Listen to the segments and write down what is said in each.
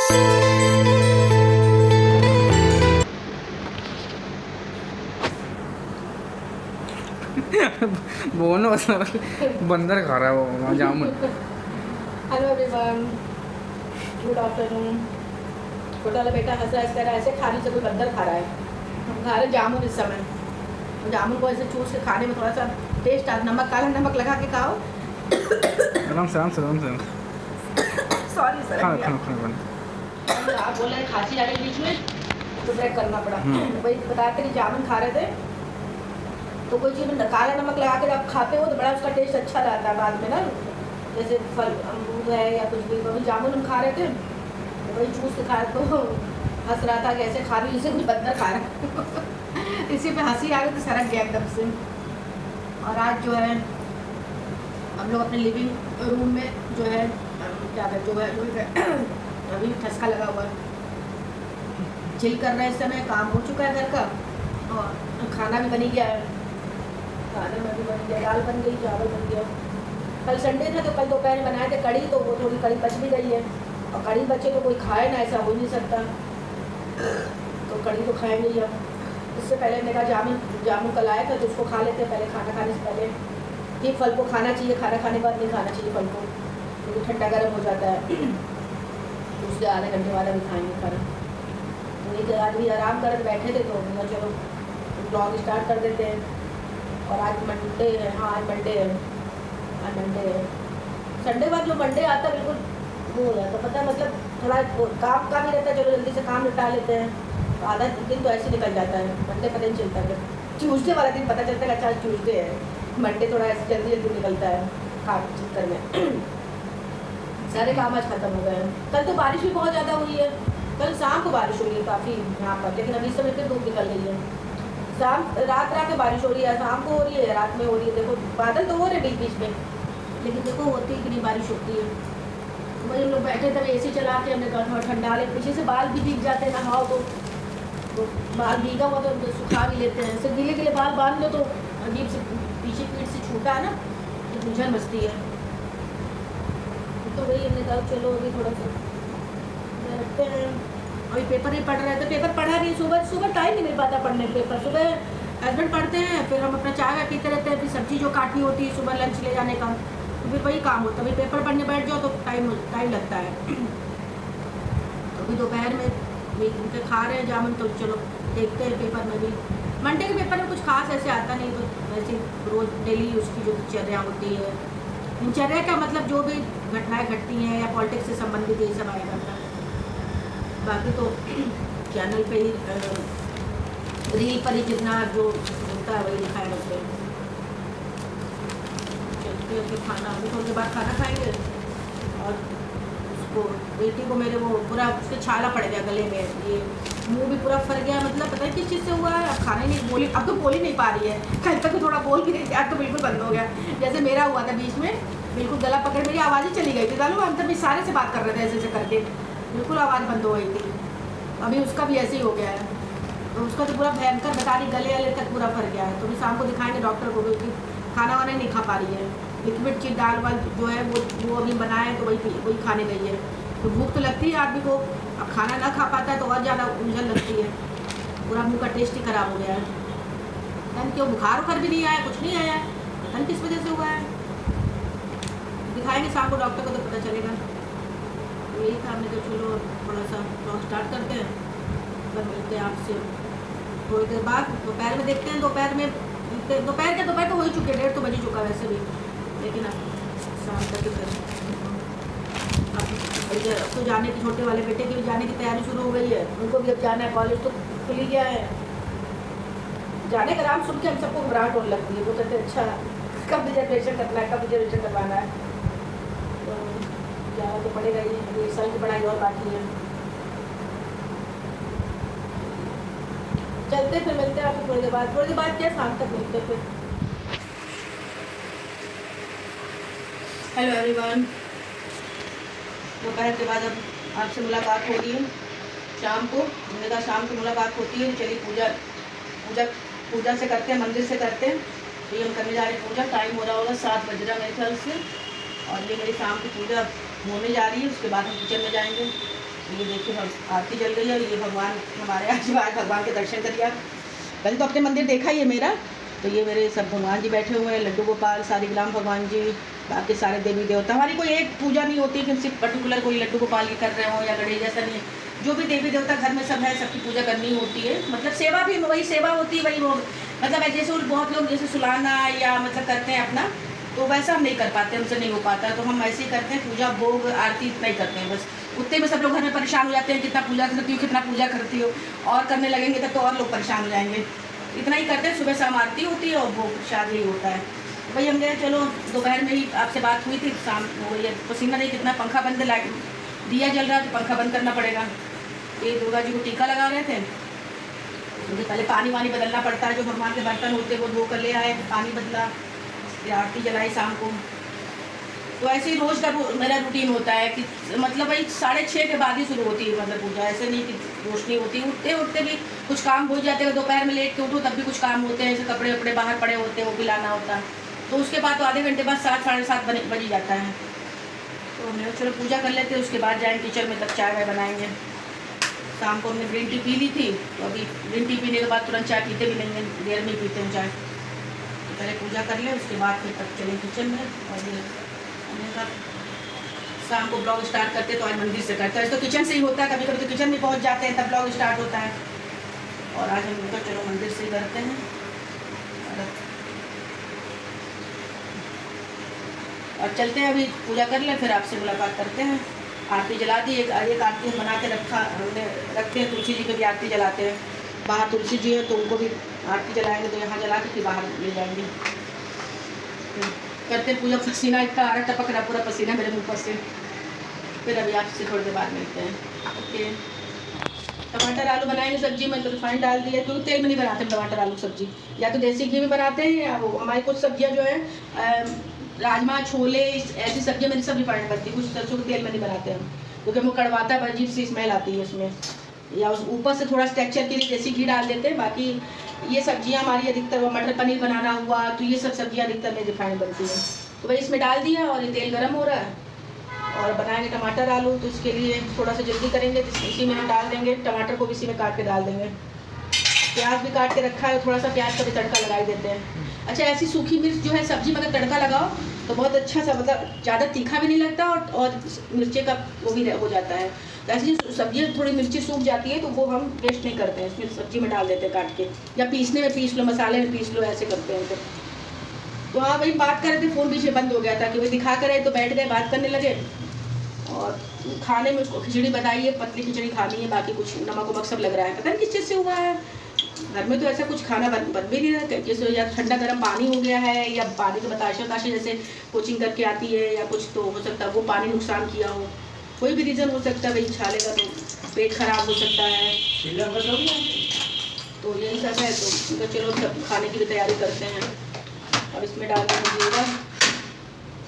वो ना बंदर खा रहा है वो जामुन। Hello everyone, good afternoon. छोटा वाला बेटा हंस रहा है, कह रहा है ऐसे खाने से कोई बंदर खा रहा है। हम खा रहे हैं जामुन इस समय। जामुन को ऐसे चूस के खाने में थोड़ा सा टेस्ट आता, नमक काला नमक लगा के खाओ। आराम से आराम से आराम से। सॉरी सर, खाना खाना खाना आप बोल रहे हैं खांसी आ रही बीच में तो ब्रेक करना पड़ा। वही बताते कि जामुन खा रहे थे तो कोई चीज़ में काला नमक लगा के आप खाते हो तो बड़ा उसका टेस्ट अच्छा रहता है बाद में ना। जैसे फल अमरूद है या कुछ भी, कभी जामुन हम खा रहे थे तो वही चूस के खा रहे तो हंस रहा था कि ऐसे खा रही जैसे कुछ बंदर खा रहा है। इसी पे हंसी आ गई तो सरक गया एकदम से। और आज जो है हम लोग अपने लिविंग रूम में जो है क्या कहते जो है अभी ठसका लगा हुआ है, चिल कर रहे हैं। इस समय काम हो चुका है घर का और खाना भी बन ही गया है। खाने में भी बन गया, दाल बन गई, चावल बन गया। कल संडे था तो कल दोपहर में बनाए थे कड़ी, तो वो थोड़ी कड़ी बच भी गई है। और कड़ी बचे तो कोई खाए ना, ऐसा हो नहीं सकता, तो कड़ी तो खाएंगे ही हम। इससे पहले मैंने कहा जामुन कल आया था तो उसको खा लेते हैं पहले, खाना खाने से पहले। ठीक, फल को खाना चाहिए, खाना खाने के बाद नहीं खाना चाहिए फल को, क्योंकि ठंडा गर्म हो जाता है। तो उसके आधे घंटे बाद अभी खाएंगे खाना। तो एक आज भी आराम कर बैठे थे तो मैं चलो ब्लॉग स्टार्ट कर देते हैं। और आज मंडे है, हाँ आज मंडे है, आज मंडे है। संडे बाद जो मंडे आता है बिल्कुल वो हो जाता, पता है मतलब थोड़ा काम का भी रहता है, चलो जल्दी से काम निपटा लेते हैं। तो आधा दिन तो ऐसे निकल जाता है, मंडे पता नहीं चलता है। ट्यूसडे वाला दिन पता चलता है अच्छा ट्यूसडे है, मंडे थोड़ा ऐसे जल्दी जल्दी निकलता है काम चक्कर में। सारे काम आज खत्म हो गए हैं। कल तो बारिश भी बहुत ज़्यादा हुई है, कल शाम को बारिश हुई है काफ़ी यहाँ पर, लेकिन अभी समय फिर धूप निकल रही है। शाम रात में बारिश हो रही है, शाम को हो रही है, रात में हो रही है। देखो बादल तो हो रहे बीच बीच में, लेकिन देखो होती है कि नहीं बारिश होती है। वही हम लोग बैठे थे, एसी चला के हमने कहा थोड़ा ठंडा ले, पीछे से बाल भी भीग जाते हैं नहाओ तो बाल भीगा हुआ तो सुखा भी लेते हैं। सिर्फ गीले गीले बाल बांध लो तो अजीब से पीछे पीठ से छूटा है ना, तो झुंझन मचती है। तो वही हमने कहा चलो अभी थोड़ा सा बैठते हैं। अभी पेपर ही पढ़ रहे थे, पेपर पढ़ा नहीं, सुबह टाइम नहीं मिल पाता पढ़ने पेपर। सुबह हस्बैंड पढ़ते हैं, फिर हम अपना चाय पीते रहते हैं, फिर सब्जी जो काटनी होती है सुबह लंच ले जाने का, तो फिर वही काम होता है। अभी पेपर पढ़ने बैठ जाओ तो टाइम लगता है। तो अभी दोपहर में उनके खा रहे हैं जामुन, तो चलो देखते हैं पेपर में भी। मंडे के पेपर में कुछ खास ऐसे आता नहीं, तो वैसे रोज़ डेली उसकी जो दिनचर्या होती है, दिनचर्या का मतलब जो भी घटनाएं घटती हैं या पॉलिटिक्स से संबंधित यही सब आया करता है। बाकी तो चैनल पे ही रील पर ही जितना जो होता है वही दिखाया करते हैं। चलते हैं फिर खाना, अभी थोड़ी देर बाद खाना खाएंगे। और उसको बेटी को मेरे वो पूरा उसके छाला पड़ गया गले में, ये मुंह भी पूरा फर गया, मतलब पता नहीं किस चीज़ से हुआ है। अब खाने नहीं बोली, अब तो बोल ही नहीं पा रही है। कल तक तो थोड़ा बोल भी नहीं थी, आज तो बिल्कुल बंद हो गया। जैसे मेरा हुआ था बीच में, बिल्कुल गला पकड़, मेरी आवाज़ ही चली गई थी। दालू हम तब सारे से बात कर रहे थे ऐसे ऐसे करके, बिल्कुल आवाज़ बंद हो गई थी। अभी उसका भी ऐसे ही हो गया है, तो उसका तो पूरा भयंकर बता रही, गले वाले तक पूरा फर गया है। तो भी शाम को दिखाएंगे डॉक्टर को, क्योंकि खाना वाना नहीं खा पा रही है। लिक्विड चीज दाल वाल जो है वो अभी बनाए तो वही खाने गई है। तो भूख तो लगती है आदमी को, अब खाना ना खा पाता है तो और ज़्यादा उलझन लगती है, पूरा मुँह का टेस्ट ही खराब हो गया है। पता नहीं क्यों, बुखार उखार भी नहीं आया, कुछ नहीं आया, पता नहीं किस वजह से हुआ है। दिखाएंगे शाम को डॉक्टर को तो पता चलेगा। यही था, हमने तो चलो थोड़ा सा ब्लॉग स्टार्ट करते हैं, फिर मिलते हैं आपसे थोड़ी देर बाद। दोपहर में देखते हैं, दोपहर तो हो ही चुके, 1:30 तो बज ही चुका वैसे भी, लेकिन अब शाम तक ही फिर अब तो जाने की, छोटे वाले बेटे की भी जाने की तैयारी शुरू हो गई है। उनको भी अब जाना है, कॉलेज तो खुल ही गया है। जाने का नाम सुन के हम सबको घबराहट होने लगती है। वो कहते हैं अच्छा कब रिजर्वेशन करना है, कब रिजर्वेशन करवाना है। तो जाना तो पड़ेगा ही, अभी 1 साल की पढ़ाई और बाकी है। चलते फिर मिलते हैं आपको थोड़ी देर बाद क्या शाम तक मिलते फिर। हेलो एवरीवन, दोपहर के बाद अब आपसे मुलाकात हो रही है शाम को। हमने कहा शाम को मुलाकात होती है, चलिए पूजा से करते हैं, मंदिर से करते हैं। तो ये हम करने जा रहे हैं पूजा, टाइम हो रहा होगा 7 बज रहा मेरे ख्याल से। और ये मेरी शाम की पूजा होने जा रही है, उसके बाद हम किचन में जाएंगे। ये देखिए हम आरती जल रही है और ये भगवान हमारे आज भगवान के दर्शन करिए आप। पहले तो अपने मंदिर देखा ही है मेरा, तो ये मेरे सब भगवान जी बैठे हुए हैं, लड्डू गोपाल, सारीग्राम भगवान जी, बाकी सारे देवी देवता। हमारी कोई एक पूजा नहीं होती कि सिर्फ पर्टिकुलर कोई लड्डू गोपाल की कर रहे हो या गणेश, जैसा नहीं है। जो भी देवी देवता घर में सब है सबकी पूजा करनी होती है। मतलब सेवा भी वही सेवा होती है, वही वो मतलब जैसे बहुत लोग जैसे सुलाना या मतलब करते हैं अपना, तो वैसा हम नहीं कर पाते, हमसे नहीं हो पाता। तो हम ऐसे ही करते हैं, पूजा भोग आरती इतना ही करते हैं बस। उतने में सब लोग घर में परेशान हो जाते हैं, कितना पूजा करती हो, कितना पूजा करती हो, और करने लगेंगे तब तो और लोग परेशान हो जाएंगे। इतना ही करते हैं, सुबह शाम आरती होती है और भोग प्रसाद ही होता है। भाई हम गए, चलो दोपहर में ही आपसे बात हुई थी, शाम हो गई है, पसीना नहीं कितना, पंखा बंद, लाइट दिया जल रहा है तो पंखा बंद करना पड़ेगा। ये दुर्गा जी को टीका लगा रहे थे, क्योंकि पहले पानी वानी बदलना पड़ता है, जो भगवान के बर्तन होते हैं वो धो कर ले आए, पानी बदला, फिर आरती जलाई शाम को। तो ऐसे ही रोज़ का मेरा रूटीन होता है कि मतलब भाई 6:30 के बाद ही शुरू होती है मतलब पूजा। ऐसे नहीं कि रोशनी होती, उठते उठते भी कुछ काम हो जाते हैं, दोपहर में लेट के उठो तब भी कुछ काम होते हैं, जैसे कपड़े वपड़े बाहर पड़े होते हैं वो भी लाना होता है। तो उसके बाद तो आधे घंटे बाद 7 साढ़े 7 बज ही जाता है। तो हमने चलो पूजा कर लेते हैं, उसके बाद जाएंगे किचन में, तब चाय वाय बनाएंगे। शाम को हमने ग्रीन टी पी ली थी, तो अभी ग्रीन टी पीने के बाद तुरंत चाय पीते भी नहीं हैं, देर में ही पीते हैं चाय। तो पहले पूजा कर लें, उसके बाद फिर तब चलें किचन में। और हमने कहा शाम को ब्लॉग स्टार्ट करते तो आज मंदिर से करते हैं, तो किचन से ही होता है, कभी कभी तो किचन में पहुंच जाते हैं तब ब्लॉग स्टार्ट होता है। और आज हम तो चलो मंदिर से ही करते हैं। और चलते हैं, अभी पूजा कर लें फिर आपसे मुलाकात करते हैं। आरती जला दी, एक आरती बना के रखते हैं, तुलसी जी की भी आरती जलाते हैं। बाहर तुलसी जी है तो उनको भी आरती जलाएंगे, तो यहाँ जला के फिर बाहर ले जाएंगे। करते पूजा, पसीना इतना आ रहा, टपक रहा पूरा पसीना मेरे मुँह पर से। फिर अभी आपसे थोड़ी देर बाद मिलते हैं। ओके, टमाटर आलू बनाएंगे सब्जी में, तो रिफाइंड डाल दिया, क्योंकि तेल में नहीं बनाते टमाटर आलू सब्जी, या तो देसी घी में बनाते हैं या वो हमारी कुछ सब्जियां जो है राजमा छोले ऐसी सब्जियां मेरी सब रिफाइंड बनती है, कुछ सरसों के तेल में नहीं बनाते हम, क्योंकि वो कड़वाता है, अजीब सी स्मेल आती है उसमें। या उस ऊपर से थोड़ा स्ट्रक्चर के लिए देसी घी डाल देते हैं। बाकी ये सब्जियां हमारी अधिकतर, वो मटर पनीर बनाना हुआ, तो ये सब सब्जियां अधिकतर में रिफाइंड बनती हैं। तो भाई इसमें डाल दिया और ये तेल गर्म हो रहा है और बनाएंगे टमाटर आलू। तो इसके लिए थोड़ा सा जल्दी करेंगे, तो इसी में हम डाल देंगे, टमाटर को भी इसी में काट के डाल देंगे। प्याज भी काट के रखा है, थोड़ा सा प्याज का भी तड़का लगा ही देते हैं। अच्छा, ऐसी सूखी मिर्च जो है सब्जी में अगर तड़का लगाओ तो बहुत अच्छा सा, मतलब ज़्यादा तीखा भी नहीं लगता और मिर्ची का वो भी हो जाता है। तो ऐसी सब्जी थोड़ी मिर्ची सूख जाती है तो वो हम वेस्ट नहीं करते हैं, इसमें सब्जी में डाल देते हैं काट के, या पीसने में पीस लो, मसाले में पीस लो, ऐसे करते हैं। तो हाँ भाई, बात कर रहे थे, फ़ोन पीछे बंद हो गया था कि वही दिखा कर रहे, तो बैठ गए बात करने लगे। और खाने में उसको खिचड़ी बताई है, पतली खिचड़ी खानी है, बाकी कुछ नमक वमक सब लग रहा है, पता नहीं किस चीज़ से हुआ है। घर में तो ऐसा कुछ खाना बन भी नहीं रहा, जैसे या ठंडा गर्म पानी हो गया है, या पानी के बताशे वताशे जैसे कोचिंग करके आती है, या कुछ तो हो सकता है वो पानी नुकसान किया हो, कोई भी रीज़न हो सकता है भाई, छाले का तो पेट खराब हो सकता है। तो यही सब है, तो चलो सब खाने की भी तैयारी करते हैं। अब इसमें डाल देंगे जीरा,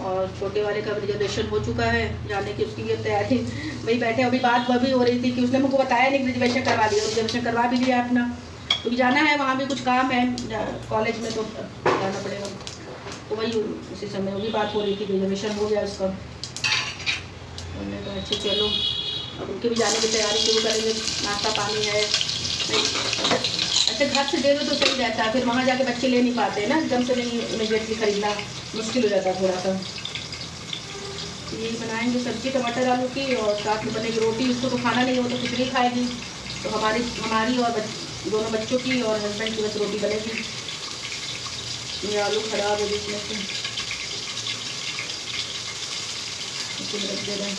और छोटे वाले का रिजर्वेशन हो चुका है जाने की, उसकी भी तैयारी वही बैठे। अभी बात वह भी हो रही थी कि उसने मुझको बताया नहीं, रिजर्वेशन करवा दिया, रिजर्वेशन करवा भी दिया अपना, क्योंकि जाना है वहाँ भी कुछ काम है कॉलेज में, तो जाना पड़ेगा। तो वही उसी समय वो भी बात हो रही थी, रिजर्वेशन हो गया उसका। उन्होंने कहा अच्छा चलो, अब उनके भी जाने की तैयारी शुरू करेंगे, नाश्ता पानी है। ऐसे घर से दे दो तो सही रहता है, फिर वहाँ जाके बच्चे ले नहीं पाते हैं ना, एकदम से नहीं इमीडिएटली खरीदना मुश्किल हो जाता है थोड़ा सा। ये बनाएंगे सब्जी टमाटर आलू की, और साथ में बनेगी रोटी। उसको तो खाना नहीं हो तो खिचड़ी खाएगी, तो हमारी और दोनों बच्चों की और हस्बैंड की बस रोटी बनेगी। ये आलू खराब है बीच में से, रख दे रहे हैं।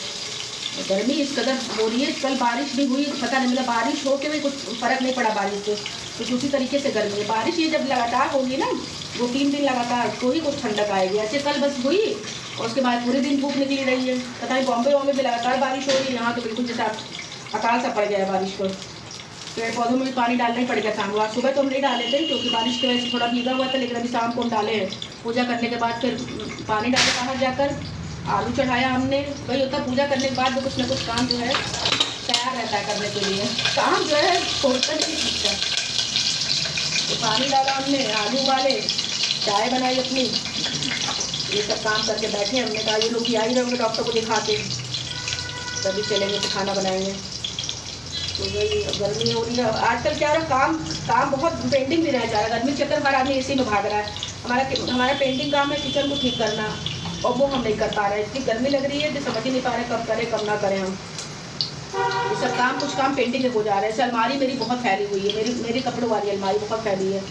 गर्मी इस कदर हो रही है, कल बारिश भी हुई, पता नहीं मतलब बारिश हो के भी कुछ फ़र्क नहीं पड़ा बारिश से, तो उसी तरीके से गर्मी है। बारिश ये जब लगातार होगी ना, 2-3 दिन लगातार, तो ही कुछ ठंडक आएगी। ऐसे कल बस हुई और उसके बाद पूरे दिन धूप निकली रही है। पता नहीं बॉम्बे भी लगातार बारिश हो रही है, यहाँ तो बिल्कुल जैसा अकाल सा पड़ गया है बारिश को। पेड़ पौधों में भी पानी डालना ही पड़ेगा शाम को। आज सुबह तो हम नहीं डाले थे क्योंकि बारिश की वजह से थोड़ा भीगा हुआ था, लेकिन अभी शाम को हम डाले हैं। पूजा करने के बाद फिर पानी डाले बाहर जाकर, आलू चढ़ाया हमने। वही होता है, पूजा करने के बाद भी कुछ ना कुछ काम जो है तैयार रहता है करने के लिए, काम जो है छोड़ता नहीं सकता। तो पानी डाला हमने, आलू उबाले, चाय बनाई अपनी, ये सब काम करके बैठे। हमने कहा ये लोग ही आ ही रहे होंगे डॉक्टर को दिखा के, तभी चलेंगे तो खाना बनाएंगे। तो वही गर्मी हो रही है आजकल। क्या हो रहा है, काम बहुत पेंडिंग भी रह जा रहा है। गर्मी के चक्कर हर आदमी एसी में भाग रहा है। हमारा पेंडिंग काम है किचन को ठीक करना, और वो हम नहीं कर पा रहे हैं। इतनी गर्मी लग रही है कि समझ ही नहीं पा रहे कब करें कब ना करें हम। ये सब कुछ काम पेंडिंग हो जा रहे हैं। अलमारी मेरी बहुत फैली हुई है, मेरी कपड़ों वाली अलमारी बहुत फैली है।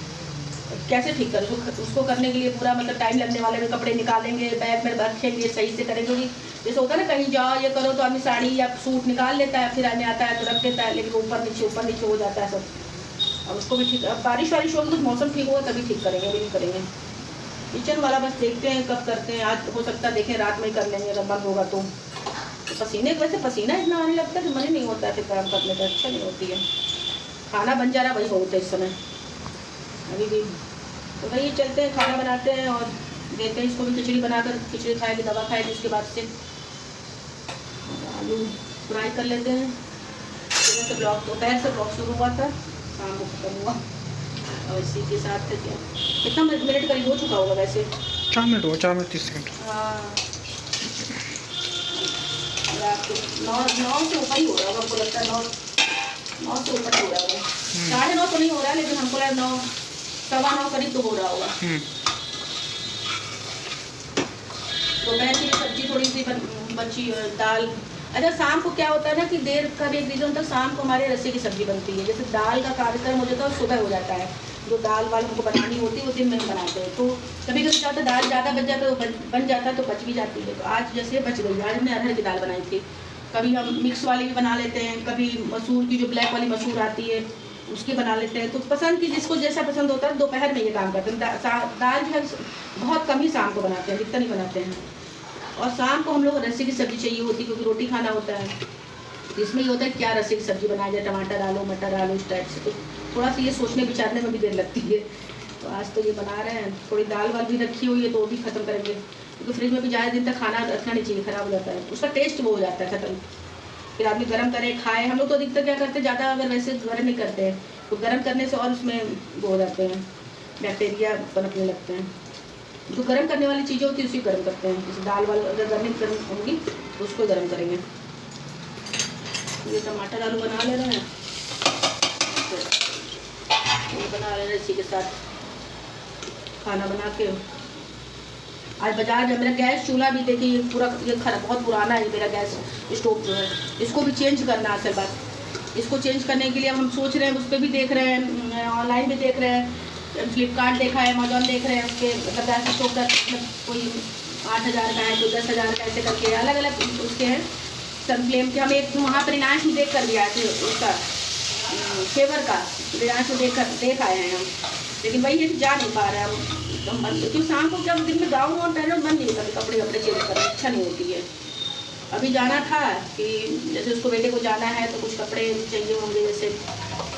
कैसे ठीक करूँ उसको करने के लिए पूरा मतलब टाइम लगने वाले में कपड़े निकालेंगे, बैग में रखेंगे, सही से करेंगे। क्योंकि जैसे होता है ना कहीं जाओ ये करो तो आदमी साड़ी या सूट निकाल लेता है, फिर आने आता है तो रख देता है, लेकिन ऊपर नीचे हो जाता है सब। अब उसको भी ठीक, अब बारिश वारिश होगी कुछ मौसम ठीक होगा तभी ठीक करेंगे, अभी नहीं करेंगे। किचन वाला बस देखते हैं कब करते हैं। आज हो सकता है देखें रात में ही कर लेंगे अगर बंद होगा तो। पसीने वैसे पसीना इतना आने लगता है कि मन ही नहीं होता है फिर काम करने का, अच्छा नहीं होती है। खाना बन जा रहा वही बहुत है इस समय अभी भी। तो वही चलते हैं, खाना बनाते हैं और देते हैं इसको भी खिचड़ी बनाकर, खिचड़ी खाएगी दवा खाएगी उसके बाद से आलू फ्राई कर लेते हैं। सुबह से ब्लॉग दोपहर से ब्लॉग शुरू हुआ था, शाम को खत्म हुआ। और इसी के साथ कितना मिनट करीब हो चुका होगा वैसे? 4 मिनट हो, 4 मिनट 30 सेकंड। हाँ 9 से ऊपर ही हो रहा होगा, हमको लगता है 9 से ऊपर हो रहा होगा। 9:30 तो नहीं हो रहा है, लेकिन हमको लगा 9 सवा 9 करीब तो हो रहा होगा। दोपहर की सब्जी थोड़ी सी बची दाल। अच्छा शाम को क्या होता है ना कि देर का भी एक रीज़न होता है, शाम को हमारे रस्से की सब्जी बनती है। जैसे दाल का कार्यक्रम हो जाता है सुबह हो जाता है, जो दाल वाल हमको बनानी होती है वो दिन में बनाते हैं। तो कभी कभी क्या होता है दाल ज़्यादा बच जाता है तो बन जाता है तो बच भी जाती है। तो आज जैसे बच गई, आज हमने अरहर की दाल बनाई थी। कभी हम मिक्स वाली भी बना लेते हैं, कभी मसूर की जो ब्लैक वाली मसूर आती है उसकी बना लेते हैं। तो पसंद की जिसको जैसा पसंद होता है दोपहर में ये काम करते हैं। दाल जो है बहुत कम ही शाम को बनाते हैं, जितना नहीं बनाते हैं। और शाम को हम लोग रस्से की सब्ज़ी चाहिए होती है क्योंकि रोटी खाना होता है। तो इसमें ये होता है क्या रस्से की सब्ज़ी बनाया जाए, टमाटर आलू मटर आलू इस टाइप से। तो थोड़ा सा ये सोचने विचारने में भी देर लगती है। तो आज तो ये बना रहे हैं। थोड़ी दाल वाल भी रखी हुई है तो वो भी ख़त्म करेंगे क्योंकि फ्रिज में भी ज़्यादा दिन तक खाना रखना नहीं चाहिए, ख़राब हो जाता है, उसका टेस्ट वो हो जाता है ख़त्म। फिर आदमी गर्म करे खाए। हम लोग तो अधिकतर क्या करते हैं, ज़्यादा अगर वैसे गर्म नहीं करते हैं तो गर्म करने से और उसमें वो हो जाते हैं, बैक्टीरिया पनपने लगते हैं। जो गर्म करने वाली चीज़ें होती है उसी गर्म करते हैं। जैसे दाल वाल अगर गर्म होंगी तो उसको गर्म करेंगे। ये टमाटर आलू बना ले रहे हैं, ये बना ले रहे हैं। इसी के साथ खाना बना के आज बाजार जब मेरा गैस चूल्हा भी देखिए पूरा ये खराब बहुत पुराना है मेरा गैस स्टोव जो है, इसको भी चेंज करना असल बात। इसको चेंज करने के लिए अब हम सोच रहे हैं, उस पर भी देख रहे हैं, ऑनलाइन भी देख रहे हैं, फ्लिपकार्ट देखा है, अमेजोन देख रहे हैं। उसके मतलब गैस स्टोव का मतलब कोई 8,000 का है, कोई 10,000 का, ऐसे करके अलग अलग उसके हैं सनफ्लेम के। हम एक वहाँ पर रिलायंस में देख कर भी आए थे उसका फेवर का, रिलायंस में देख आए हैं हम। लेकिन वही है कि जा नहीं पा रहे हैं हम क्योंकि शाम को जब दिन में गाँव और पहले मन नहीं होता कपड़े चेंज करना, अच्छा नहीं होती है। अभी जाना था कि जैसे उसको बेटे को जाना है तो कुछ कपड़े चाहिए होंगे जैसे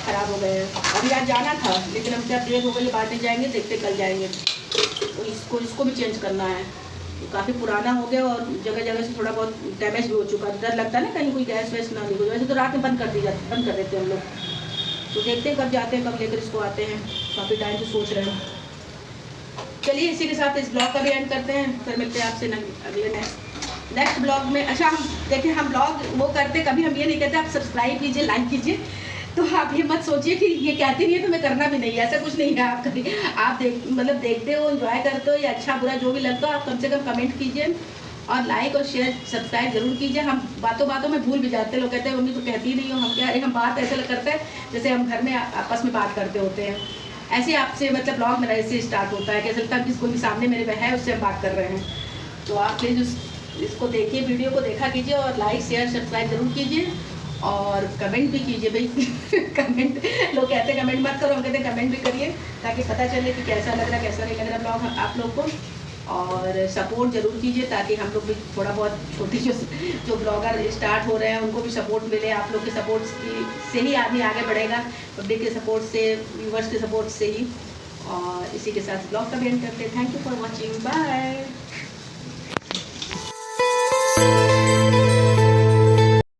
ख़राब हो गए हैं। अभी आज जाना था लेकिन हम क्या देर हो गई, बाद में जाएंगे, देखते कल जाएंगे। तो इसको भी चेंज करना है, तो काफ़ी पुराना हो गया और जगह जगह से थोड़ा बहुत डैमेज भी हो चुका है। डर लगता है ना कहीं कोई गैस वैस ना लीक हो। वैसे तो रात में बंद कर देते हैं हम लोग। तो देखते हैं कब जाते हैं, कब लेकर इसको आते हैं। काफ़ी टाइम से सोच रहे हैं। चलिए इसी के साथ इस ब्लॉग का भी एंड करते हैं, फिर मिलते हैं आपसे अगले नेक्स्ट ब्लॉग में। अच्छा हम देखिए हम ब्लॉग वो करते कभी हम ये नहीं कहते आप सब्सक्राइब कीजिए लाइक कीजिए, तो आप ये मत सोचिए कि ये कहती नहीं है तो मैं करना भी नहीं है, ऐसा कुछ नहीं है। आप देखते हो, एंजॉय करते हो, या अच्छा बुरा जो भी लगता हो आप कम से कम कमेंट कीजिए और लाइक और शेयर सब्सक्राइब जरूर कीजिए। हम बातों में भूल भी जाते हैं, लोग कहते हैं मम्मी तो कहती नहीं हो, हम क्या हम बात ऐसे करते हैं जैसे हम घर में आपस में बात करते होते हैं। ऐसे आपसे मतलब ब्लॉग मेरा ऐसे स्टार्ट होता है कि ऐसा लगता है कोई भी सामने मेरे में है उससे हम बात कर रहे हैं। तो आप प्लीज़ इसको देखिए, वीडियो को देखा कीजिए और लाइक शेयर सब्सक्राइब जरूर कीजिए और कमेंट भी कीजिए भाई। कमेंट लोग कहते हैं कमेंट मत करो, हम कहते हैं कमेंट भी करिए ताकि पता चले कि कैसा लग रहा है कैसा नहीं लग रहा ब्लॉग आप लोग को। और सपोर्ट जरूर कीजिए ताकि हम लोग भी थोड़ा बहुत छोटी जो ब्लॉगर स्टार्ट हो रहे हैं उनको भी सपोर्ट मिले। आप लोग के सपोर्ट से ही आदमी आगे बढ़ेगा, पब्लिक के सपोर्ट से, व्यूवर्स के सपोर्ट से ही। और इसी के साथ ब्लॉग का भी एंड करते हैं। Thank you for watching, bye.